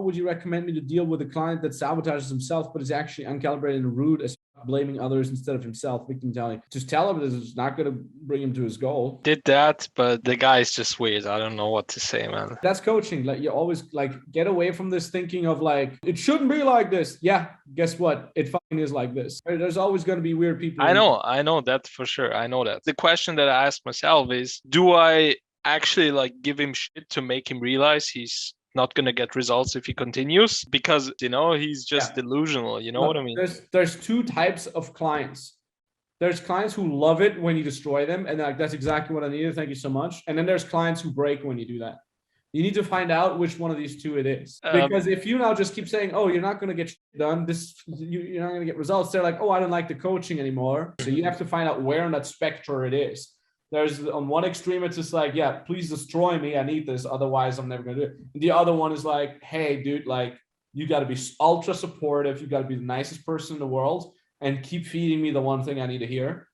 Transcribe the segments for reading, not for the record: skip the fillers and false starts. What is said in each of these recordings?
would you recommend me to deal with a client that sabotages himself, but is actually uncalibrated and rude, as blaming others instead of himself, victim telling? Just tell him this is not going to bring him to his goal. Did that, but the guy is just weird. I don't know what to say, man. That's coaching. Like, you always like get away from this thinking of like, it shouldn't be like this. Yeah, guess what? It fucking is like this. There's always going to be weird people. I know that for sure. I know that. The question that I ask myself is, do I actually like give him shit to make him realize he's not going to get results if he continues? Because, he's just delusional. You know what I mean? There's two types of clients. There's clients who love it when you destroy them, and like, that's exactly what I needed. Thank you so much. And then there's clients who break when you do that. You need to find out which one of these two it is. Because if you now just keep saying, oh, you're not going to get done, you're not going to get results, they're like, oh, I don't like the coaching anymore. So you have to find out where on that spectrum it is. There's on one extreme, it's just like, yeah, please destroy me. I need this. Otherwise, I'm never going to do it. And the other one is like, hey, dude, like, you got to be ultra supportive. You got to be the nicest person in the world and keep feeding me the one thing I need to hear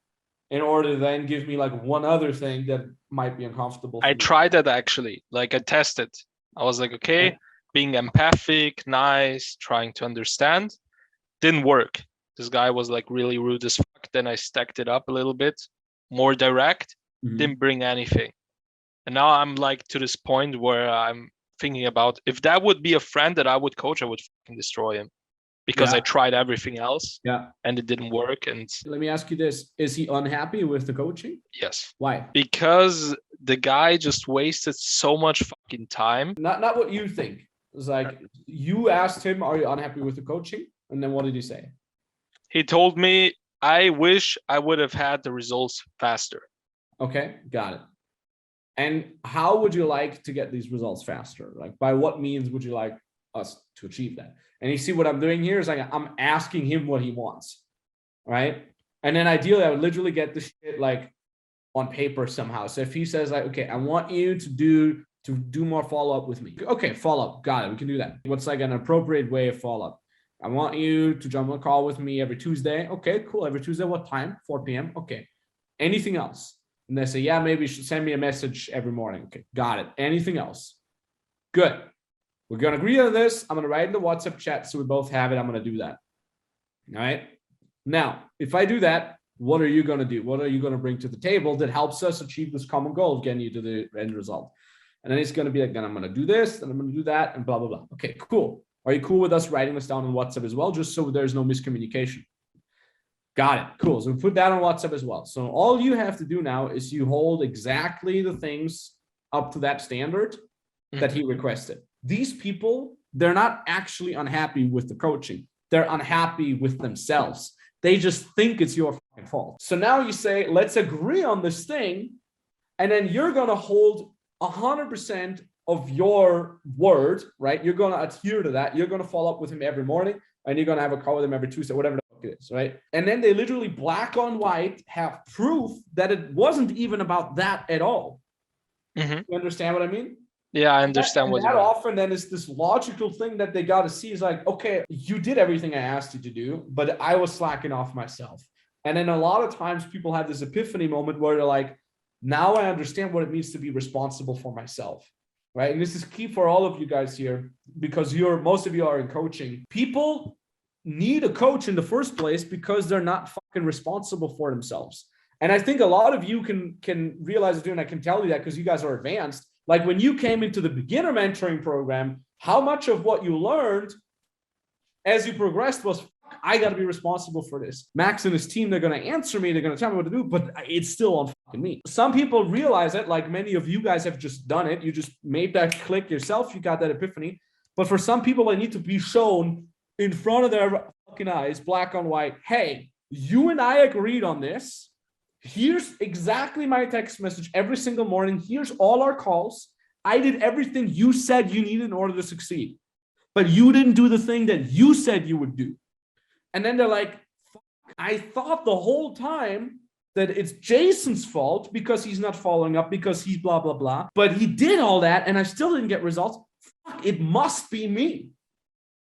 in order to then give me like one other thing that might be uncomfortable. I tried that actually. Like, I tested. I was like, okay, being empathic, nice, trying to understand. Didn't work. This guy was like really rude as fuck. Then I stacked it up a little bit, more direct. Didn't bring anything. And now I'm like to this point where I'm thinking about, if that would be a friend that I would coach, I would fucking destroy him. Because I tried everything else and it didn't work. And let me ask you this. Is he unhappy with the coaching? Yes. Why? Because the guy just wasted so much fucking time. Not what you think. It's like, you asked him, are you unhappy with the coaching? And then what did he say? He told me, I wish I would have had the results faster. Okay, got it. And how would you like to get these results faster? Like, by what means would you like us to achieve that? And you see what I'm doing here is like, I'm asking him what he wants, right? And then ideally I would literally get the shit like on paper somehow. So if he says like, okay, I want you to do more follow-up with me. Okay, follow-up, got it, we can do that. What's like an appropriate way of follow-up? I want you to jump on a call with me every Tuesday. Okay, cool, every Tuesday, what time? 4 p.m. Okay, anything else? And they say, yeah, maybe you should send me a message every morning. Okay, got it. Anything else? Good. We're going to agree on this. I'm going to write in the WhatsApp chat so we both have it. I'm going to do that. All right. Now, if I do that, what are you going to do? What are you going to bring to the table that helps us achieve this common goal of getting you to the end result? And then it's going to be like, then I'm going to do this, then I'm going to do that, and blah, blah, blah. Okay, cool. Are you cool with us writing this down on WhatsApp as well, just so there's no miscommunication? Got it. Cool. So we put that on WhatsApp as well. So all you have to do now is you hold exactly the things up to that standard that he requested. These people, they're not actually unhappy with the coaching. They're unhappy with themselves. They just think it's your fucking fault. So now you say, let's agree on this thing. And then you're going to hold 100% of your word, right? You're going to adhere to that. You're going to follow up with him every morning and you're going to have a call with him every Tuesday, whatever the fuck it is, right? And then they literally black on white have proof that it wasn't even about that at all. You understand what I mean? Yeah, I understand what you mean. That often then is this logical thing that they got to see is like, okay, you did everything I asked you to do, but I was slacking off myself. And then a lot of times people have this epiphany moment where they're like, now I understand what it means to be responsible for myself, right? And this is key for all of you guys here because most of you are in coaching. People need a coach in the first place because they're not fucking responsible for themselves. And I think a lot of you can realize it too, and I can tell you that because you guys are advanced. Like when you came into the beginner mentoring program, how much of what you learned as you progressed was, I got to be responsible for this. Max and his team, they're going to answer me. They're going to tell me what to do, but it's still on fucking me. Some people realize it, like many of you guys have just done it. You just made that click yourself. You got that epiphany. But for some people, they need to be shown in front of their fucking eyes, black on white. Hey, you and I agreed on this. Here's exactly my text message every single morning. Here's all our calls. I did everything you said you needed in order to succeed, but you didn't do the thing that you said you would do. And then they're like, I thought the whole time that it's Jason's fault because he's not following up, because he's blah, blah, blah. But he did all that and I still didn't get results. Fuck, it must be me.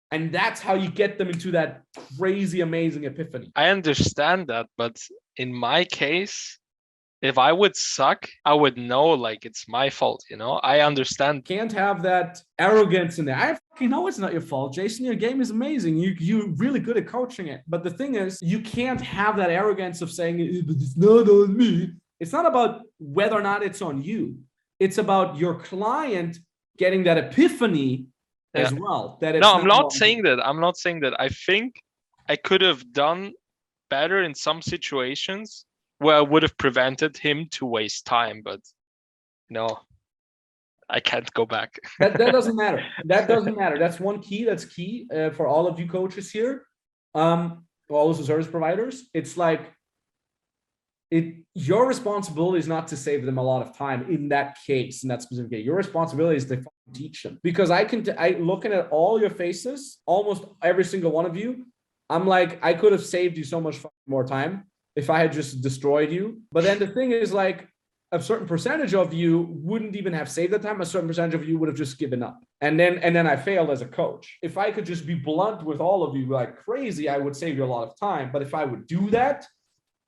And that's how you get them into that crazy, amazing epiphany. I understand that, but in my case, if I would suck, I would know like it's my fault, you know? I understand. Can't have that arrogance in there. I fucking know it's not your fault, Jason. Your game is amazing. You're really good at coaching it. But the thing is, you can't have that arrogance of saying, but it's not on me. It's not about whether or not it's on you. It's about your client getting that epiphany as well. That it's No, I'm not on saying you. that. I'm not saying that. I think I could have done better in some situations where I would have prevented him to waste time, but no, I can't go back. That doesn't matter. That doesn't matter. That's one key. That's key for all of you coaches here. All of the service providers. It's like your responsibility is not to save them a lot of time in that case, in that specific case. Your responsibility is to teach them. Because I looking at all your faces, almost every single one of you, I'm like, I could have saved you so much more time if I had just destroyed you. But then the thing is, like, a certain percentage of you wouldn't even have saved that time. A certain percentage of you would have just given up. And then I failed as a coach. If I could just be blunt with all of you like crazy, I would save you a lot of time. But if I would do that,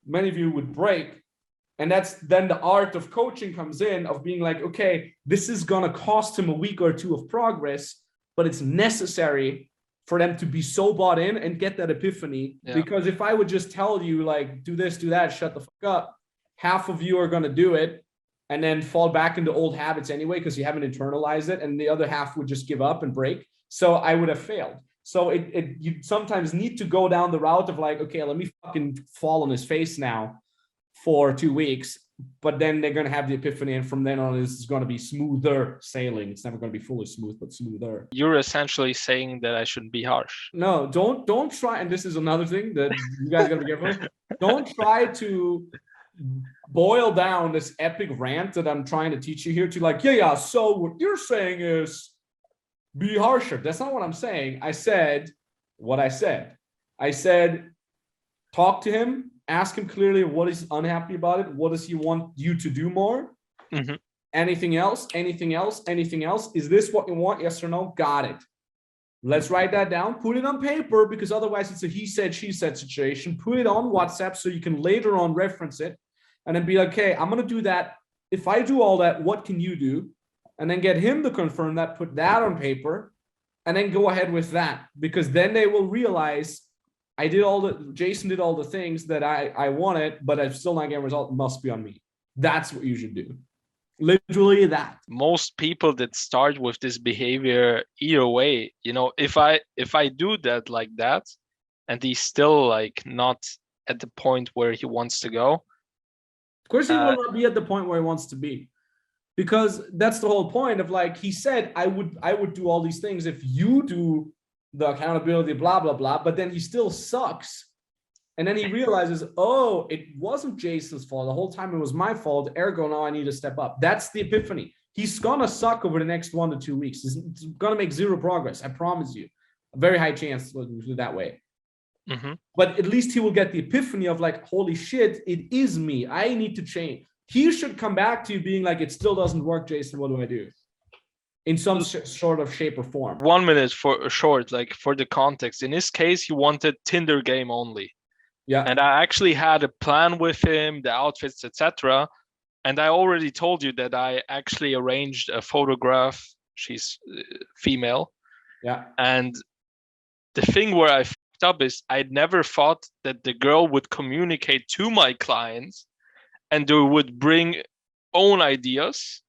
many of you would break. And that's then the art of coaching comes in, of being like, okay, this is going to cost him a week or two of progress, but it's necessary for them to be so bought in and get that epiphany. Yeah. Because if I would just tell you, like, do this, do that, shut the fuck up, half of you are going to do it and then fall back into old habits anyway, because you haven't internalized it. And the other half would just give up and break. So I would have failed. So you sometimes need to go down the route of like, okay, let me fucking fall on his face now for 2 weeks, but then they're going to have the epiphany. And from then on, it's going to be smoother sailing. It's never going to be fully smooth, but smoother. You're essentially saying that I shouldn't be harsh. No, don't try. And this is another thing that you guys got to be careful. Don't try to boil down this epic rant that I'm trying to teach you here to like, yeah. So what you're saying is be harsher. That's not what I'm saying. I said what I said. I said, talk to him, ask him clearly what he's unhappy about it. What does he want you to do more? Mm-hmm. Anything else? Anything else? Anything else? Is this what you want? Yes or no? Got it. Let's write that down. Put it on paper, because otherwise it's a he said, she said situation. Put it on WhatsApp so you can later on reference it and then be like, okay, I'm going to do that. If I do all that, what can you do? And then get him to confirm that, put that on paper, and then go ahead with that. Because then they will realize Jason did all the things that I wanted, but I'm still not getting a result. It must be on me. That's what you should do. Literally that. Most people that start with this behavior either way, you know, if I do that like that, and he's still like not at the point where he wants to go. Of course, he will not be at the point where he wants to be. Because that's the whole point of, like, he said, I would do all these things if you do the accountability, blah, blah, blah. But then he still sucks. And then he realizes, oh, it wasn't Jason's fault. The whole time it was my fault. Ergo, now I need to step up. That's the epiphany. He's going to suck over the next 1 to 2 weeks. He's going to make zero progress. I promise you. A very high chance to do that way. Mm-hmm. But at least he will get the epiphany of like, holy shit, it is me. I need to change. He should come back to you being like, it still doesn't work, Jason. What do I do? In some sort of shape or form. 1 minute for short, like for the context. In his case, he wanted Tinder game only. Yeah. And I actually had a plan with him, the outfits, etc. And I already told you that I actually arranged a photograph. She's female. Yeah. And the thing where I fucked up is I'd never thought that the girl would communicate to my clients and they would bring own ideas.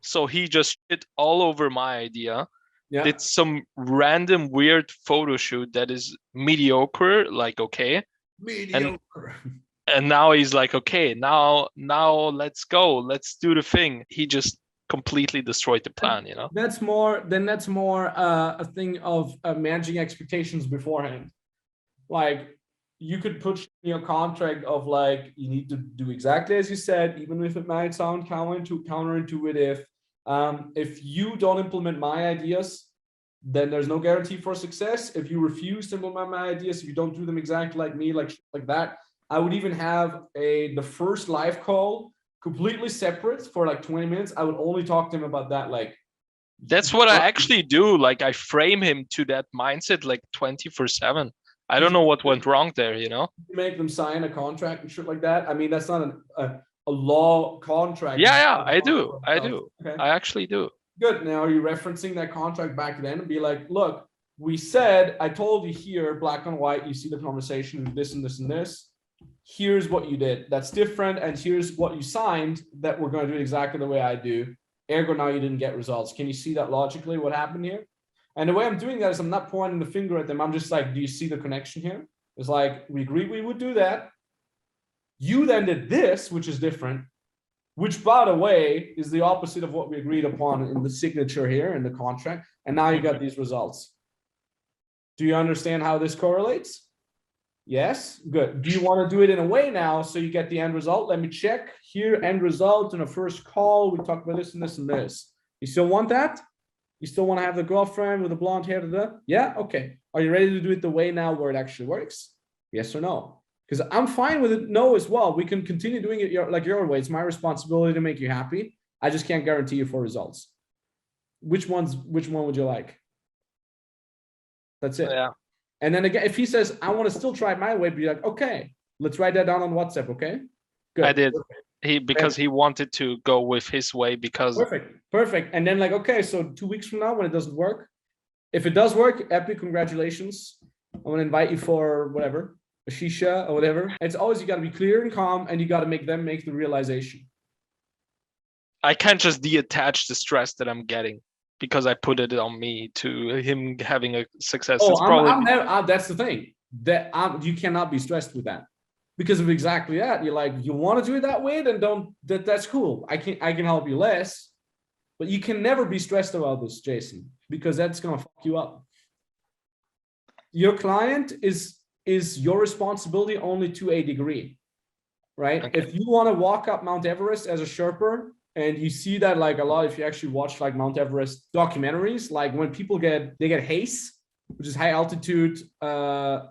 So he just shit all over my idea. Yeah. Did some random weird photo shoot that is mediocre, like, okay. Mediocre. And now he's like, okay, now let's go. Let's do the thing. He just completely destroyed the plan, you know? That's more a thing of managing expectations beforehand. Like, you could put in your contract of like, you need to do exactly as you said, even if it might sound counterintuitive. If you don't implement my ideas, then there's no guarantee for success. If you refuse to implement my ideas, if you don't do them exactly like me, like that, I would even have the first live call completely separate for like 20 minutes. I would only talk to him about that. Like, that's what I actually do. Like, I frame him to that mindset like 24/7. I don't know what went wrong there, you know? Make them sign a contract and shit like that. I mean, that's not a a law contract. Yeah, I do. Okay. I actually do. Good. Now, are you referencing that contract back then and be like, look, we said, I told you here, black and white, you see the conversation, this and this and this. Here's what you did. That's different. And here's what you signed that we're going to do it exactly the way I do. Ergo, now you didn't get results. Can you see that logically what happened here? And the way I'm doing that is I'm not pointing the finger at them. I'm just like, do you see the connection here? It's like, we agreed we would do that. You then did this, which is different, which, by the way, is the opposite of what we agreed upon in the signature here in the contract. And now you got these results. Do you understand how this correlates? Yes, good. Do you want to do it in a way now so you get the end result? Let me check here, end result in a first call. We talked about this and this and this. You still want that? You still want to have the girlfriend with the blonde hair? Yeah, okay. Are you ready to do it the way now where it actually works? Yes or no? Because I'm fine with it. No, as well. We can continue doing it like your way. It's my responsibility to make you happy. I just can't guarantee you for results. Which one would you like? That's it. Yeah. And then again, if he says, I want to still try it my way, be like, okay, let's write that down on WhatsApp. Okay. Good. I did. Because he wanted to go with his way because. Perfect. And then like, okay, so 2 weeks from now when it doesn't work, if it does work, epic, congratulations. I'm going to invite you for whatever, a shisha or whatever. It's always, you got to be clear and calm and you got to make them make the realization. I can't just detach the stress that I'm getting because I put it on me to him having a success. That's the thing that you cannot be stressed with that because of exactly that. You're like, you want to do it that way, then that's cool. I can help you less, but you can never be stressed about this, Jason, because that's going to fuck you up. Your client is your responsibility only to a degree, right? Okay. If you want to walk up Mount Everest as a Sherpa, and you see that like a lot, if you actually watch like Mount Everest documentaries, like when people get HACE, which is high altitude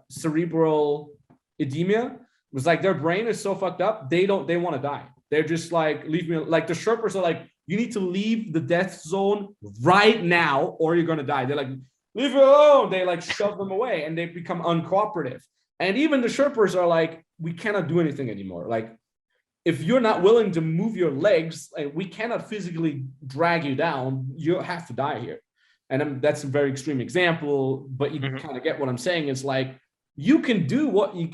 cerebral edema, it's like their brain is so fucked up, they want to die. They're just like, leave me, like the Sherpas are like, you need to leave the death zone right now or you're going to die. They're like, leave it alone. They like shove them away and they become uncooperative. And even the Sherpas are like, we cannot do anything anymore. Like, if you're not willing to move your legs, we cannot physically drag you down. You have to die here. And that's a very extreme example, but you kind of get what I'm saying. It's like, you can do what you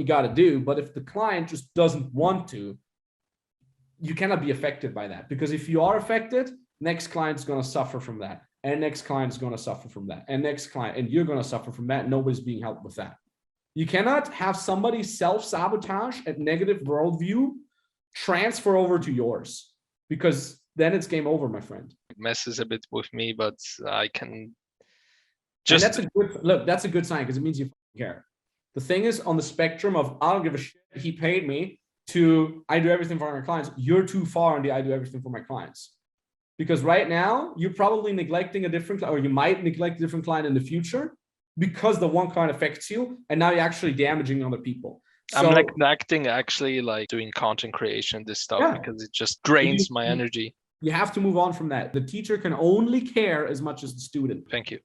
got to do, but if the client just doesn't want to, you cannot be affected by that. Because if you are affected, next client's going to suffer from that. And next client is going to suffer from that. And next client, and you're going to suffer from that. Nobody's being helped with that. You cannot have somebody self-sabotage at negative worldview transfer over to yours, because then it's game over, my friend. It messes a bit with me, but I can just. And that's a good sign because it means you care. The thing is, on the spectrum of I don't give a shit, he paid me, to I do everything for my clients, you're too far on the I do everything for my clients. Because right now, you're probably neglecting a different, or you might neglect a different client in the future because the one client affects you, and now you're actually damaging other people. So, I'm neglecting actually like doing content creation, this stuff, because it just drains my energy. You have to move on from that. The teacher can only care as much as the student. Thank you.